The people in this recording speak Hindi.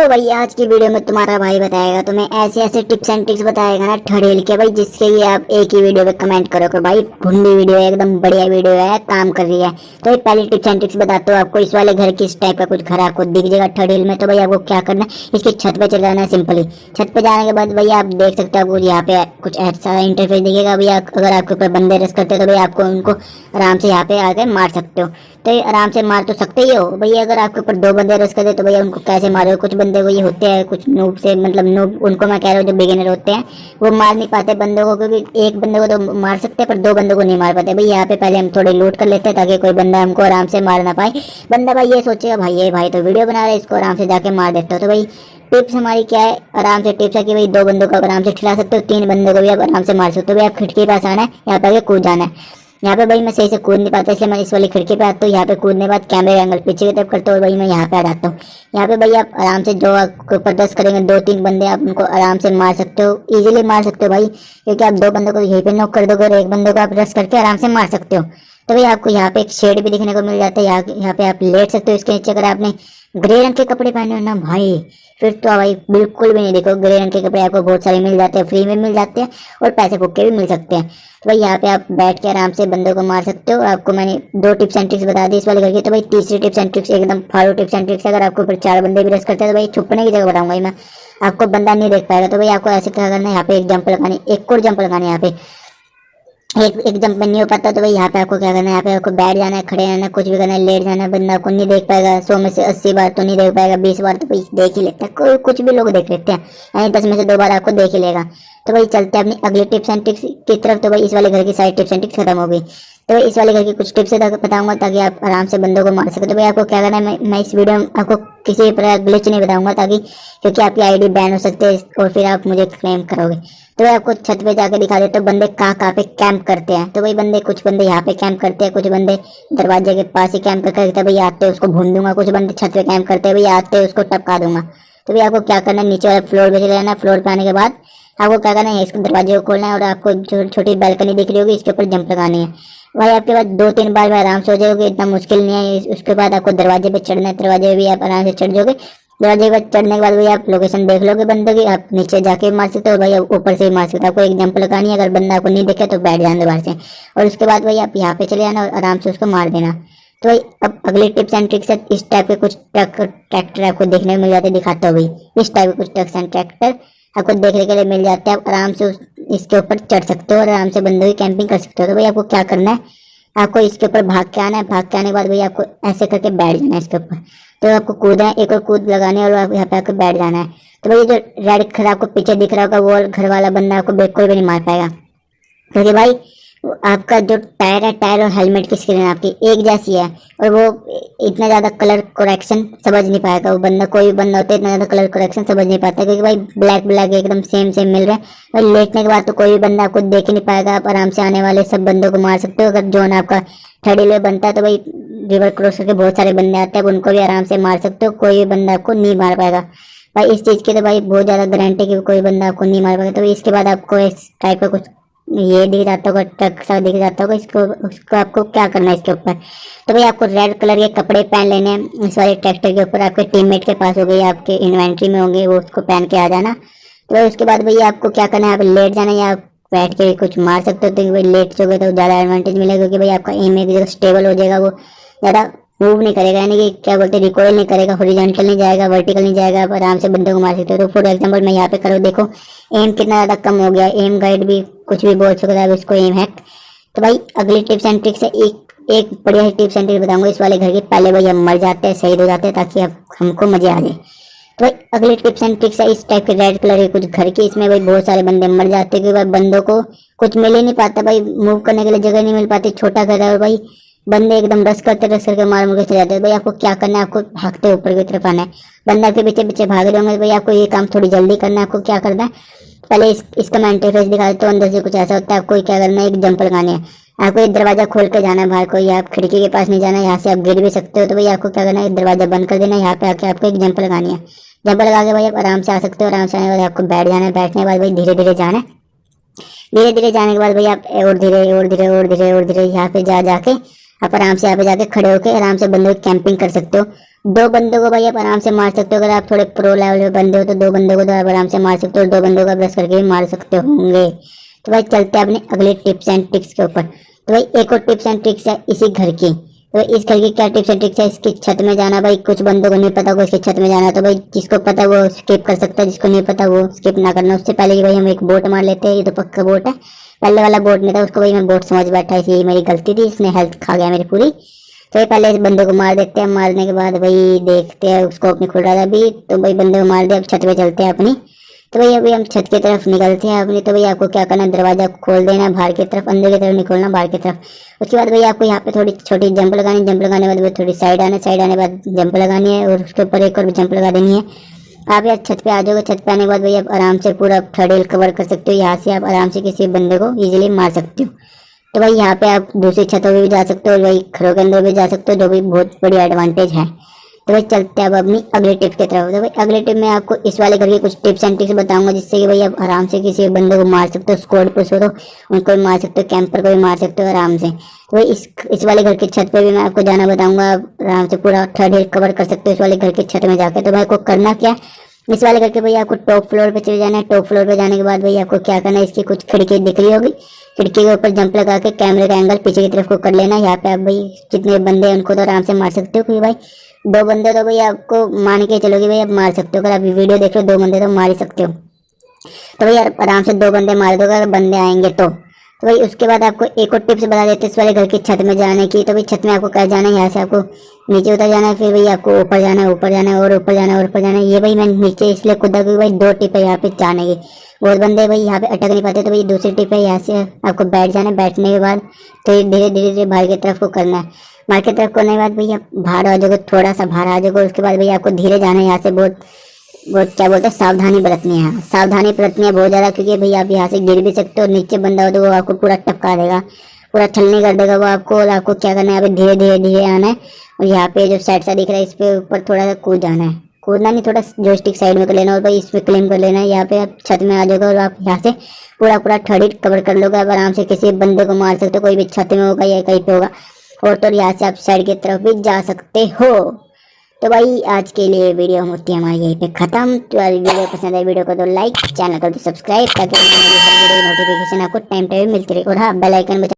तो भाई आज की वीडियो में तुम्हारा भाई बताएगा तुम्हें ऐसे ऐसे टिप्स एंड ट्रिक्स बताएगा ना थर्हिल के भाई, जिसके लिए आप एक ही वीडियो में कमेंट करोगे भाई भुंडी वीडियो है, एकदम बढ़िया वीडियो है, काम कर रही है। तो ये पहली टिप्स एंड ट्रिक्स बताते हो आपको। इस वाले घर की इस टाइप का कुछ घर आपको दिख जाएगा थर्हिल में, तो भाई आपको क्या करना है, इसकी छत पे चले जाना है सिंपली। छत पे जाने के बाद भाई आप देख सकते हो, आपको यहाँ पे कुछ ऐसा इंटरफेस दिखेगा भैया। अगर आपके ऊपर बंदे रस करते हो तो भाई आपको उनको आराम से यहाँ पे आके मार सकते हो। तो ये आराम से मार तो सकते ही हो भैया। अगर आपके ऊपर दो बंदे रस कर दे तो भैया उनको कैसे मारो। कुछ बंदे वही होते हैं, कुछ नूब से, मतलब नूब उनको मैं कह रहा हूँ, जो बिगिनर होते हैं वो मार नहीं पाते बंदों को, क्योंकि एक बंदे को तो मार सकते हैं पर दो बंदों को नहीं मार पाते। भाई यहाँ पे पहले हम थोड़े लूट कर लेते हैं ताकि कोई बंदा हमको आराम से मार ना पाए। बंदा भाई ये सोचेगा भाई ये भाई तो वीडियो बना रहा है, इसको आराम से जाके मार देता हो। तो भाई टिप्स हमारी क्या है, आराम से टिप्स है कि भाई दो बंदों को आराम से खिला सकते हो, तीन बंदों को भी आप आराम से मार सकते हो। भाई आप खिड़की के पास आना है, यहाँ पे आके कूद जाना है। यहाँ पे भाई मैं सही से कूद नहीं पाता, इसलिए मैं इस वाली खिड़की पे आता हूँ। यहाँ पे कूदने के बाद कैमरे एंगल पीछे की तरफ करता हूँ, भाई मैं यहाँ पे आ जाता हूँ। यहाँ पे भाई आप आराम से जो आपको ऊपर दस करेंगे, दो तीन बंदे आप उनको आराम से मार सकते हो, इजीली मार सकते हो भाई, क्योंकि आप दो बंदों को यहीं पे नॉक कर दोगे और एक बंदे को आप रश करके आराम से मार सकते हो। तो भाई आपको यहाँ पे एक शेड भी दिखने को मिल जाता है, यहाँ पे आप लेट सकते हो इसके नीचे। अगर आपने ग्रे रंग के कपड़े पहने हो ना भाई, फिर तो भाई बिल्कुल भी नहीं। देखो ग्रे रंग के कपड़े आपको बहुत सारे मिल जाते हैं, फ्री में मिल जाते हैं और पैसे फूक के भी मिल सकते हैं। तो भाई यहाँ पे आप बैठ के आराम से बंदों को मार सकते हो। आपको मैंने दो टिप्स एंड ट्रिक्स बता दी इस वाले घर की। तो भाई तीसरी टिप्स एंड ट्रिक्स एकदम फाड़ो टिप्स एंड ट्रिक्स। अगर आपको ऊपर चार बंदे भी रस करते हैं तो भाई छुपने की जगह बताऊंगा मैं, आपको बंदा नहीं देख पाएगा। तो भाई आपको ऐसे क्या करना है, यहाँ पे एक जंप लगानी, एक और जंप लगानी है। यहाँ पे एक जंप में नहीं हो पाता तो भाई यहाँ पे आपको क्या करना है, यहाँ पे आपको बैठ जाना है, खड़े रहना है, कुछ भी करना है, लेट जाना है। बंदा आपको नहीं देख पाएगा, 100 में से 80 बार तो नहीं देख पाएगा, 20 बार तो भाई देख ही लेता है, कोई कुछ भी लोग देख लेते हैं, यानी 10 में से 2 बार आपको देख ही लेगा। तो भाई चलते हैं अपनी अगली टिप्स एंड ट्रिक्स की तरफ। तो भाई इस वाले घर की सारी टिप्स एंड ट्रिक्स खत्म हो गई। तो भाई इस वाले घर की कुछ टिप्स बताऊंगा ताकि आप आराम से बंदों को मार सके। तो भाई आपको क्या करना है, मैं इस वीडियो में आपको किसी प्रकार ग्लिच नहीं बताऊंगा, ताकि क्योंकि आपकी आईडी बैन हो सकती है और फिर आप मुझे क्लेम करोगे। तो भाई आपको छत पे जाके दिखा देते हो बंदे कहाँ पे कैंप करते हैं। तो भाई कुछ बंदे यहाँ पे कैंप करते हैं, कुछ बंदे दरवाजे के पास ही कैंप करते हैं, भाई आते हैं उसको भून दूंगा। कुछ बंदे छत पे कैंप करते हैं, भाई आते हैं उसको टपका दूंगा। तो भाई आपको क्या करना है, नीचे वाले फ्लोर पे चले जाना है। फ्लोर पे आने के बाद आपको क्या करना है, इसके दरवाजे को खोलना है और आपको जो छोटी बैल्कनी दिख रही होगी इसके ऊपर जंप लगानी है। भाई आपके पास 2-3 बार में आराम से हो जाओगे, इतना मुश्किल नहीं है। उसके बाद आपको दरवाजे पे चढ़ना है, दरवाजे पे भी आप आराम से चढ़ जाओगे। दरवाजे के बाद चढ़ने के बाद भाई आप लोकेशन देख लोगे बंदे की, आप नीचे जाके मार सकते हो भाई, ऊपर से भी मार सकते हो। आपको एक जंप लगानी है, अगर बंदा आपको नहीं दिखे तो बैठ जाना बाहर से, और उसके बाद भाई आप यहाँ पे चले जाना और आराम से उसको मार देना। तो भाई अब अगले टिप्स एंड ट्रिक्स है, इस टाइप के कुछ ट्रैक्टर आपको देखने को मिल जाते, दिखाता हूँ भाई। इस टाइप के कुछ ट्रक्स एंड ट्रैक्टर आपको देखने के लिए मिल जाते हैं, आप आराम से इसके ऊपर चढ़ सकते हो और आराम से बंदों की कैंपिंग कर सकते हो। तो भाई आपको क्या करना है, आपको इसके ऊपर भाग के आना है। भाग के आने के बाद भाई आपको ऐसे करके बैठ जाना है इसके ऊपर। तो आपको कूदना है, एक और कूद लगानी है और आप यहाँ पे आकर बैठ जाना है। तो भाई जो रेड घर आपको पीछे दिख रहा होगा, वो घर वाला बंदा आपको बिल्कुल भी नहीं मार पाएगा, क्योंकि भाई आपका जो टायर है, टायर और हेलमेट की स्क्रीन आपकी एक जैसी है, और वो इतना ज्यादा कलर करेक्शन समझ नहीं पाएगा वो बंदा। कोई भी बंदा होता है इतना ज्यादा कलर करेक्शन समझ नहीं पाता, क्योंकि भाई ब्लैक ब्लैक एकदम सेम सेम मिल रहा है। भाई लेटने के बाद तो कोई भी बंदा आपको देख ही नहीं पाएगा, आप आराम से आने वाले सब बंदों को मार सकते हो। अगर जोन आपका थर्हिल में बनता है तो भाई रिवर क्रॉस करके बहुत सारे बंदे आते हैं, उनको भी आराम से मार सकते हो, कोई भी बंदा आपको नहीं मार पाएगा। भाई इस चीज की तो भाई बहुत ज्यादा गारंटी कि कोई बंदा आपको नहीं मार पाएगा। तो इसके बाद आपको इस टाइप का कुछ ये दिख जाता होगा, ट्रक सा दिख जाता होगा, उसको आपको क्या करना है इसके ऊपर। तो भाई आपको रेड कलर के कपड़े पहन लेने हैं इस वाले ट्रैक्टर के ऊपर। आपके टीममेट के पास हो गई, आपके इन्वेंट्री में होंगे, वो उसको पहन के आ जाना। तो भाई उसके बाद भाई आपको क्या करना है, आप लेट जाना या आप बैठ के कुछ मार सकते हो। तो भाई लेट जाओगे तो ज़्यादा एडवांटेज मिलेगा, क्योंकि भाई आपका एम एक जगह स्टेबल हो जाएगा, वो ज़्यादा मूव नहीं करेगा, यानी कि क्या बोलते हैं, रिकॉइल नहीं करेगा, हॉरिजॉन्टल नहीं जाएगा, वर्टिकल नहीं जाएगा, आप आराम से बंदे को मार सकते हो। तो फॉर एग्जांपल मैं यहाँ पे करो, देखो एम कितना ज़्यादा कम हो गया, एम गाइड भी कुछ भी बोल सकता है उसको, एम हैक। तो भाई अगली टिप्स एंड ट्रिक्स है, एक बढ़िया टिप्स एंड ट्रिक्स बताऊंगा इस वाले घर की। पहले भाई हम मर जाते हैं, शहीद हो जाते हैं, ताकि अब हमको मजे आ जाए। तो भाई अगली टिप्स एंड ट्रिक्स है इस टाइप के रेड कलर के कुछ घर की। इसमें भाई बहुत सारे बंदे मर जाते हैं, क्योंकि भाई बंदों को कुछ मिल ही नहीं पाता, भाई मूव करने के लिए जगह नहीं मिल पाती, छोटा घर है, और भाई बंदे एकदम रस करके मार मुर के चले जाते हैं। भाई आपको क्या करना है, आपको भागते ऊपर की तरफ आना है, बंदा के पीछे पीछे भाग रहे होंगे। भाई आपको ये काम थोड़ी जल्दी करना है। आपको क्या करना है, पहले इसका मैं इंटरफेस दिखा देता हूँ, अंदर से कुछ ऐसा होता है। आपको क्या करना है, एक जंप लगानी है, आपको एक दरवाजा खोल के जाना है बाहर को, या आप खिड़की के पास नहीं जाना, यहाँ से आप गिर भी सकते हो। तो भाई आपको क्या करना है, दरवाजा बंद कर देना है, यहाँ पे आके आपको एक जंप लगानी है। जंप लगा के भाई आप आराम से आ सकते हो। आराम से आने के बाद आपको बैठ जाना है, बैठने के बाद भाई धीरे धीरे जाना है। धीरे धीरे जाने के बाद भाई आप और धीरे और धीरे और धीरे और धीरे यहाँ पे जाके आप आराम से यहाँ पे जाके खड़े होकर आराम से बंदे की कैंपिंग कर सकते हो। दो बंदों को भाई आप आराम से मार सकते हो। अगर आप थोड़े प्रो लेवल पे बंदे हो तो दो बंदों को तो आप आराम से मार सकते हो, दो बंदों का ब्रश करके भी मार सकते होंगे। तो भाई चलते हैं अपने अगले टिप्स एंड ट्रिक्स के ऊपर। तो भाई एक और टिप्स एंड ट्रिक्स है इसी घर की। तो इस घर की क्या टिप्स एंड ट्रिक्स है, इसकी छत में जाना। भाई कुछ बंदों को नहीं पता होगा इसकी छत में जाना, तो भाई जिसको पता वो स्किप कर सकता है, जिसको नहीं पता वो स्किप ना करना। उससे पहले कि भाई हम एक बोट मार लेते हैं। ये तो पक्का बोट है, पहले वाला बोट नहीं था, उसको भाई मैं बोट समझ बैठा, इसलिए मेरी गलती थी, इसने हेल्थ खा गया मेरी पूरी। तो ये पहले इस बंदे को मार देते हैं, मारने के बाद भाई देखते हैं, उसको अपनी खुल रहा था अभी, तो भाई बंदे को मार दिया। अब छत पे चलते हैं अपनी। तो भाई अभी हम छत की तरफ निकलते हैं अपनी। तो भाई आपको क्या करना है, दरवाजा खोल देना बाहर की तरफ, अंदर की तरफ नहीं खोलना, बाहर की तरफ। उसके बाद भाई आपको यहाँ पे थोड़ी छोटी जंप लगानी, जंप लगाने के बाद थोड़ी साइड आने, साइड आने के बाद जंप लगानी है, और उसके ऊपर एक और जंप लगा देनी है। आप यार छत पे आ जाओगे, छत पे आने के बाद भाई आप आराम से पूरा थर्ड हिल कवर कर सकते हो। यहाँ से आप आराम से किसी बंदे को इजीली मार सकते हो। तो भाई यहाँ पे आप दूसरी छतों पे भी जा सकते हो, भाई घरों के अंदर भी जा सकते हो, जो भी बहुत बड़ी एडवांटेज है। तो भाई चलते हैं अब अपनी अगले टिप की तरफ। तो भाई अगले टिप में आपको इस वाले घर की कुछ टिप्स एंड ट्रिक्स बताऊंगा, जिससे कि भाई आप आराम से किसी बंदे को मार सकते हो। स्क्वाड पुश हो तो उनको भी मार सकते हो, कैंपर को भी मार सकते हो आराम से। तो भाई इस वाले घर की छत पे भी मैं आपको जाना बताऊंगा, आप आराम से पूरा थर्ड हिल कवर कर सकते हो इस वाले घर की छत में जाकर। तो भाई आपको करना क्या, इस वाले घर के भाई आपको टॉप फ्लोर पे चले जाना है। टॉप फ्लोर पे जाने के बाद भाई आपको क्या करना है, इसकी कुछ खिड़की दिख रही होगी, खिड़की के ऊपर जंप लगा के कैमरे का एंगल पीछे की तरफ को कर लेना। यहाँ पे आप भाई जितने बंदे हैं उनको तो आराम से मार सकते हो, क्योंकि भाई दो बंदे तो भाई आपको मान के चलोगे भाई आप मार सकते हो। अगर आप वीडियो देख रहे हो, दो बंदे तो मार ही सकते हो। तो भाई आराम से दो बंदे मार दोगे अगर बंदे आएंगे तो भाई उसके बाद आपको एक और टिप्स बता देते हैं इस वाले घर की छत में जाने की। तो भाई छत में आपको क्या जाना है, यहाँ से आपको नीचे उतर जाना है, फिर भाई आपको ऊपर जाना है, ऊपर जाना है और ऊपर जाना है और ऊपर जाना है। ये भाई मैं नीचे इसलिए कूदा क्योंकि भाई दो टिप है यहाँ पे जाने की, बहुत बंदे भाई यहाँ पे अटक नहीं पाते। तो भाई दूसरी टिप है, यहाँ से आपको बैठ जाना है, बैठने के बाद तो धीरे धीरे धीरे बाहर की तरफ को करना है। बाहर की तरफ करने के बाद भैया बाहर आ जाओगे, थोड़ा सा बाहर आ जाओगे, उसके बाद भैया आपको धीरे जाना है। यहाँ से बहुत बहुत क्या बोलते हैं, सावधानी बरतनी है, सावधानी बरतनी है बहुत ज़्यादा, क्योंकि भैया आप यहाँ से गिर भी सकते हो, नीचे बंदा हो तो वो आपको पूरा टपका देगा, पूरा छलनी कर देगा वो आपको। और आपको क्या करना है, यहाँ पे धीरे धीरे धीरे आना है, और यहाँ पे जो साइड सा दिख रहा है इस पे ऊपर थोड़ा सा कूद जाना है, कूदना नहीं, थोड़ा जोस्टिक साइड में कर लेना और भाई इस पे क्लेम कर लेना है। यहाँ पे आप छत में आ जाओगे और आप यहाँ से पूरा पूरा थर्ड हिल कवर कर लोगे। आप आराम से किसी बंदे को मार सकते हो, कोई भी छत में होगा या कहीं पे होगा, और तो यहाँ से आप साइड की तरफ भी जा सकते हो। तो भाई आज के लिए वीडियो होती है हमारी यहीं पे खत्म। तो यार वीडियो पसंद है, वीडियो को तो लाइक, चैनल को तो सब्सक्राइब, ताकि मेरी हर वीडियो की नोटिफिकेशन आपको टाइम टाइम मिलती रहे। और हाँ, बेल आइकन बजा